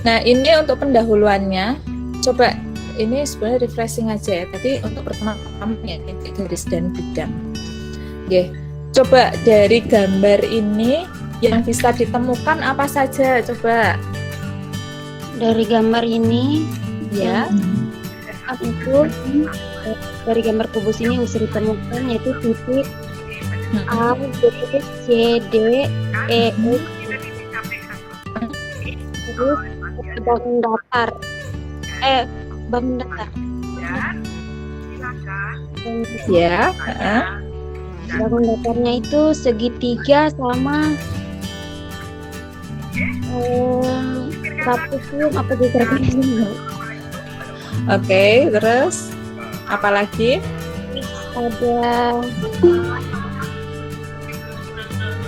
Nah, ini untuk pendahuluannya. Coba ini sebenarnya refreshing aja ya. Tadi untuk pertama-tama ya, titik, garis, dan bidang. Oke. Coba dari gambar ini yang bisa ditemukan apa saja? Coba. Dari gambar ini Ya. itu dari gambar kubus ini bisa ditemukan yaitu titik A, B, C, D, E, F, terus bangun datar. Bangun datar. Ya. Bangun datarnya itu segitiga sama trapezium apa di trapezium. Oke, terus apa lagi? Ada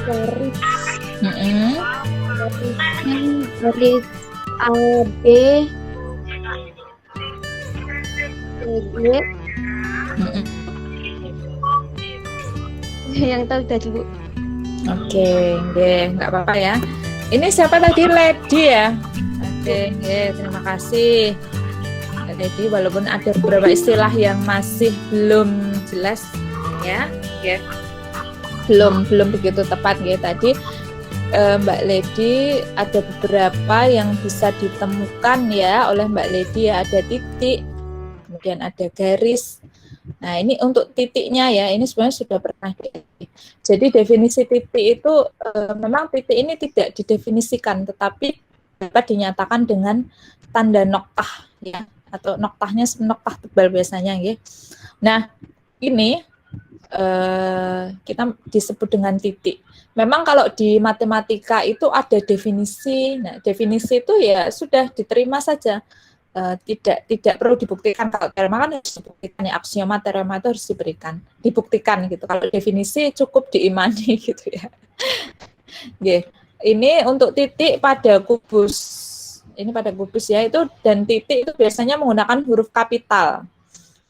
garis garis A, B, C, G. Yang tahu tadi Bu. Oke, nggak apa-apa ya. Ini siapa tadi? Lady ya? Oke, terima kasih. Lady, walaupun ada beberapa istilah yang masih belum jelas ya. Belum begitu tepat ya tadi. Mbak Lady ada beberapa yang bisa ditemukan ya oleh Mbak Lady ya, ada titik, kemudian ada garis. Nah, ini untuk titiknya ya, ini sebenarnya sudah pernah. Jadi definisi titik itu memang titik ini tidak didefinisikan, tetapi dapat dinyatakan dengan tanda noktah ya, atau noktahnya noktah tebal biasanya ya. Nah, ini kita disebut dengan titik. Memang kalau di matematika itu ada definisi. Nah, definisi itu ya sudah diterima saja. Tidak perlu dibuktikan. Kalau teorema kan harus dibuktikan ya, aksioma teorema itu harus dibuktikan gitu. Kalau definisi cukup diimani gitu ya. Ini untuk titik pada kubus. Ini pada kubus ya, itu dan titik itu biasanya menggunakan huruf kapital.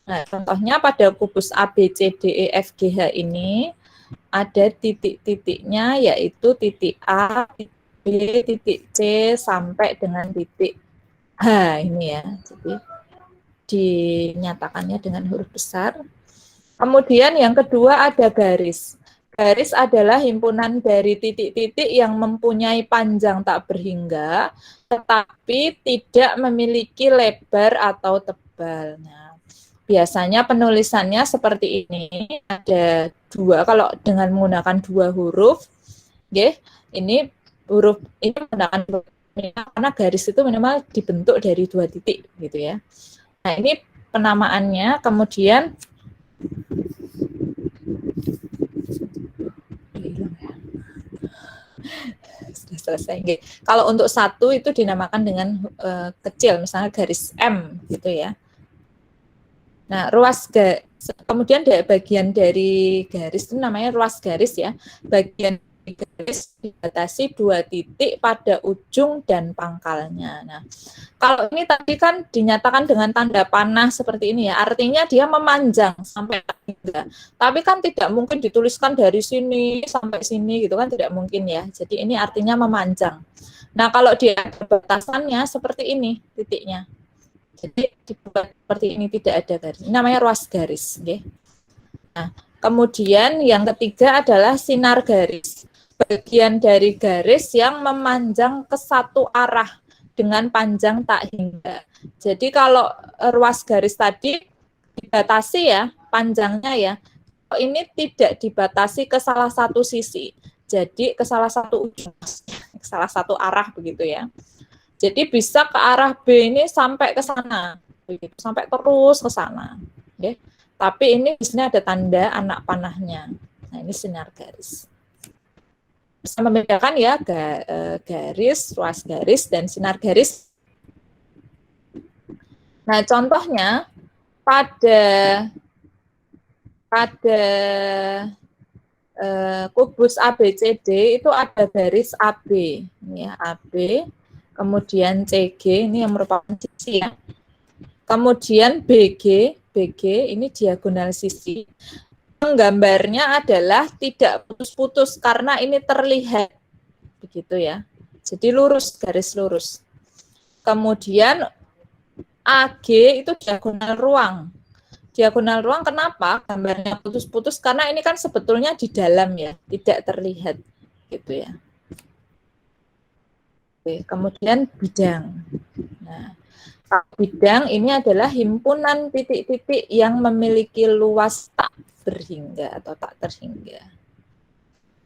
Nah, contohnya pada kubus A, B, C, D, E, F, G, H ini ada titik-titiknya yaitu titik A, titik B, titik C sampai dengan titik H ini ya. Jadi dinyatakannya dengan huruf besar. Kemudian yang kedua ada garis. Garis adalah himpunan dari titik-titik yang mempunyai panjang tak berhingga, tetapi tidak memiliki lebar atau tebal. Nah, biasanya penulisannya seperti ini, ada dua, kalau dengan menggunakan dua huruf, ini huruf ini menggunakan huruf karena garis itu minimal dibentuk dari dua titik gitu ya. Nah, ini penamaannya, kemudian sudah selesai. Kalau untuk satu itu dinamakan dengan kecil, misalnya garis M gitu ya. Nah, kemudian bagian dari garis itu namanya ruas garis ya. Bagian garis dibatasi dua titik pada ujung dan pangkalnya. Nah, kalau ini tadi kan dinyatakan dengan tanda panah seperti ini ya, artinya dia memanjang sampai hingga. Tapi kan tidak mungkin dituliskan dari sini sampai sini gitu kan, tidak mungkin ya. Jadi ini artinya memanjang. Nah, kalau dia ada batasannya seperti ini titiknya. Jadi dibuat seperti ini, tidak ada garis. Ini namanya ruas garis. Nah, kemudian yang ketiga adalah sinar garis. Bagian dari garis yang memanjang ke satu arah dengan panjang tak hingga. Jadi kalau ruas garis tadi dibatasi ya, panjangnya ya, ini tidak dibatasi ke salah satu sisi. Jadi ke salah satu ujung, ke salah satu arah begitu ya. Jadi bisa ke arah B ini sampai ke sana, begitu, sampai terus ke sana. Okay. Tapi ini di sini ada tanda anak panahnya. Nah, ini sinar garis. Bisa membedakan ya garis, ruas garis, dan sinar garis. Nah, contohnya pada kubus ABCD itu ada garis AB, ini ya, AB. Kemudian CG ini yang merupakan sisi ya. Kemudian BG ini diagonal sisi. Gambarnya adalah tidak putus-putus karena ini terlihat begitu ya. Jadi lurus, garis lurus. Kemudian AG itu diagonal ruang. Diagonal ruang kenapa gambarnya putus-putus? Karena ini kan sebetulnya di dalam ya, tidak terlihat gitu ya. Oke, kemudian bidang. Nah, bidang ini adalah himpunan titik-titik yang memiliki luas tak berhingga atau tak terhingga.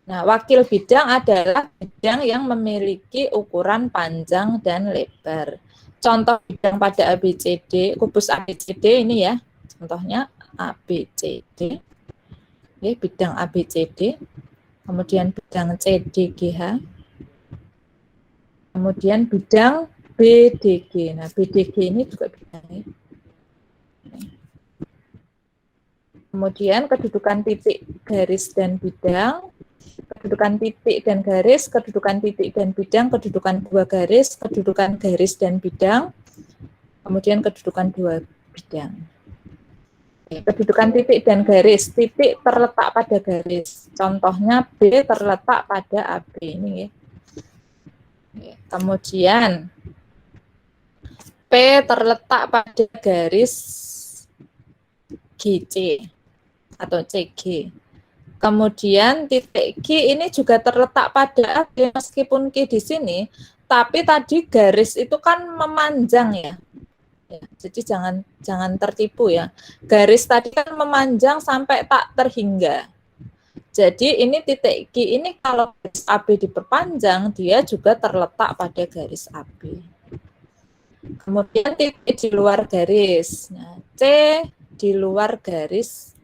Nah, wakil bidang adalah bidang yang memiliki ukuran panjang dan lebar. Contoh bidang pada ABCD, kubus ABCD ini ya, contohnya ABCD, ya, bidang ABCD, kemudian bidang CDGH, kemudian bidang BDG. Nah, BDG ini juga bidangnya. Kemudian kedudukan titik, garis, dan bidang, kedudukan titik dan garis, kedudukan titik dan bidang, kedudukan dua garis, kedudukan garis dan bidang, kemudian kedudukan dua bidang. Kedudukan titik dan garis, titik terletak pada garis. Contohnya B terletak pada AB ini ya. Kemudian P terletak pada garis GC atau CG. Kemudian titik Q ini juga terletak pada AB meskipun Q di sini, tapi tadi garis itu kan memanjang ya. Ya, jadi jangan tertipu ya. Garis tadi kan memanjang sampai tak terhingga. Jadi ini titik Q ini kalau garis AB diperpanjang, dia juga terletak pada garis AB. Kemudian titik di luar garis. Nah, C di luar garis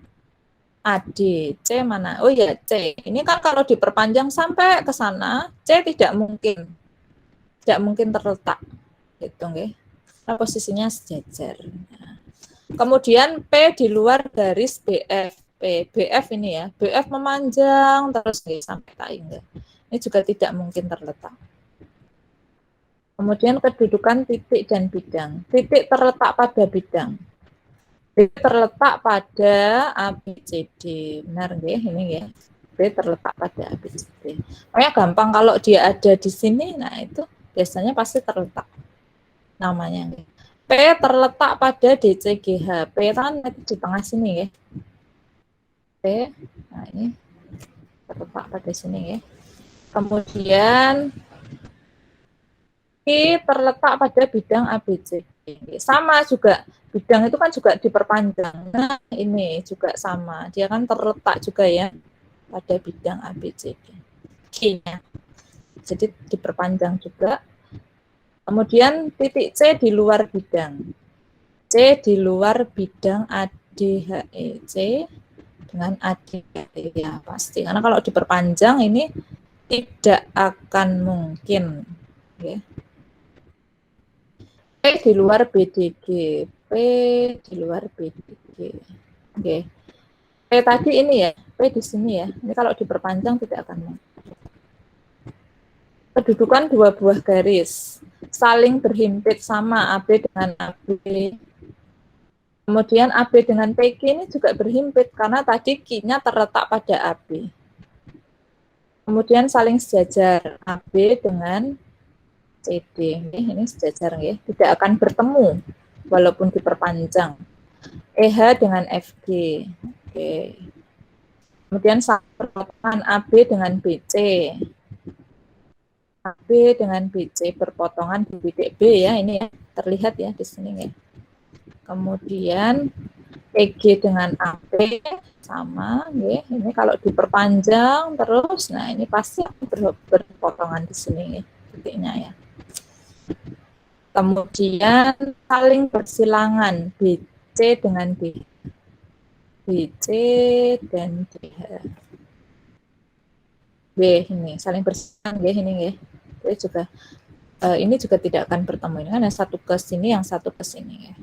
AD. C mana? Oh ya, C. Ini kan kalau diperpanjang sampai ke sana, C tidak mungkin terletak. Gitu nggih. Nah, posisinya sejajar. Nah, kemudian P di luar garis BF. BF ini ya, BF memanjang terus sampai tak hingga. Ini juga tidak mungkin terletak. Kemudian kedudukan titik dan bidang. Titik terletak pada bidang. B terletak pada ABCD. Benar nggih ini ya. B terletak pada ABCD. Pokoknya gampang kalau dia ada di sini, nah itu biasanya pasti terletak namanya. P terletak pada DCGH. P kan di tengah sini ya. P, nah ini terletak pada sini ya. Kemudian I terletak pada bidang ABCD. Sama juga, bidang itu kan juga diperpanjang. Nah, ini juga sama. Dia kan terletak juga ya pada bidang ABCD. Q-nya. Jadi diperpanjang juga. Kemudian titik C di luar bidang. C di luar bidang ADHE. C dengan ADHE ya pasti. Karena kalau diperpanjang ini tidak akan mungkin. Ya. P di luar BDG. P di luar BDG. Oke. P tadi ini ya. P di sini ya. Ini kalau diperpanjang tidak akan mungkin. Kedudukan dua buah garis saling berhimpit sama AB dengan AB. Kemudian AB dengan PQ ini juga berhimpit karena tadi Q-nya terletak pada AB. Kemudian saling sejajar AB dengan CD. Ini sejajar ya, tidak akan bertemu walaupun diperpanjang. EH dengan FG. Oke. Kemudian perpotongan AB dengan BC. AB dengan BC berpotongan di titik B ya, ini ya, terlihat ya di sini ya. Kemudian EG dengan AP sama ya. Ini kalau diperpanjang terus, nah ini pasti berpotongan di sini ya, titiknya ya. Kemudian saling bersilangan BC dengan D. BC dan DH. B ini saling bersilangan ya ini ya. Ini juga tidak akan bertemu. Ini kan yang satu ke sini, yang satu ke sini ya.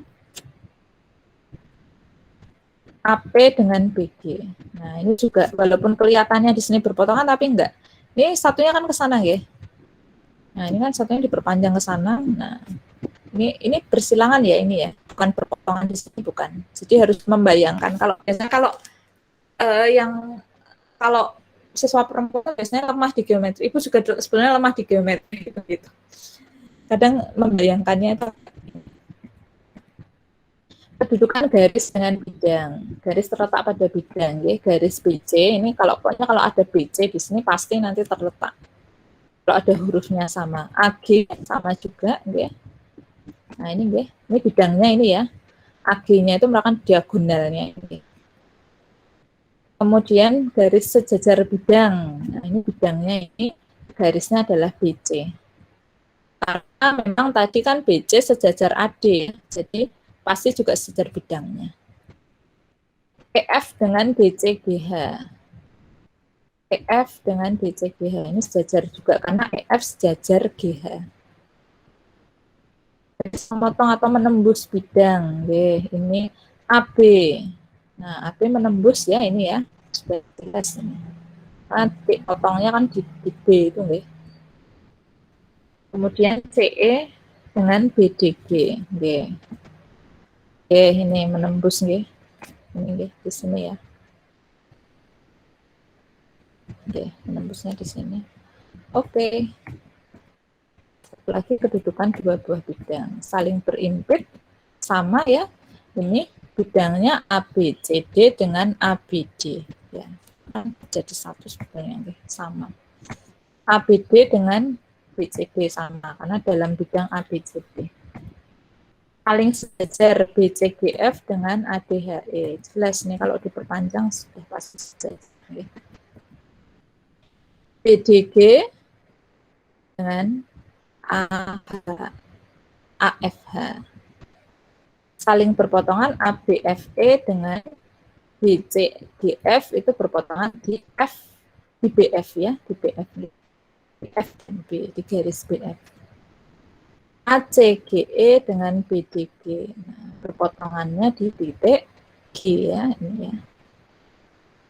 AP dengan BG. Nah, ini juga walaupun kelihatannya di sini berpotongan tapi enggak. Ini satunya kan ke sana ya. Nah, ini kan satunya diperpanjang ke sana. Nah, ini bersilangan ya ini ya, bukan berpotongan di sini bukan. Jadi harus membayangkan kalau biasanya kalau siswa perempuan biasanya lemah di geometri. Ibu juga sebenarnya lemah di geometri gitu. kadang membayangkannya itu kedudukan garis dengan bidang. Garis terletak pada bidang, ya. Garis BC ini kalau ada BC di sini pasti nanti terletak. Kalau ada hurufnya sama, AG sama juga, ya. Nah ini, ya. Ini bidangnya ini ya. AG-nya itu merupakan diagonalnya ini. Kemudian garis sejajar bidang. Nah ini bidangnya ini garisnya adalah BC. Karena memang tadi kan BC sejajar AD, jadi pasti juga sejajar bidangnya. PF dengan BCGH. PF dengan BCGH ini sejajar juga karena EF sejajar GH. Garis memotong atau menembus bidang. Oke, ini AB. Nah, AB menembus ya ini ya. Sudah jelas ini. Nah, titik potongnya kan di B itu nggih. Kemudian CE dengan BDG. Nggih. Oke, ini menembus nggih. Ini nggih di sini ya. Oke, menembusnya di sini. Oke. Satu lagi kedudukan dua buah bidang saling berimpit sama ya. Ini bidangnya ABCD dengan ABD ya. Kan jadi satu sebetulnya sama. ABD dengan BCD sama karena dalam bidang ABCD. Saling sejajar BCGF dengan ADHE. Jelas nih kalau diperpanjang sudah pasti sejajar. BDG dengan AFH. Saling berpotongan ABFE dengan BCGF itu berpotongan di F, di BF ya, di BF. F dan B, di garis BF. ACGE dengan BDG. Nah, berpotongannya di titik G ya, ini ya.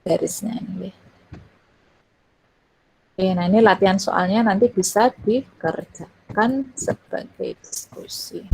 Garisnya ini. Oke, nah ini latihan soalnya nanti bisa dikerjakan sebagai diskusi.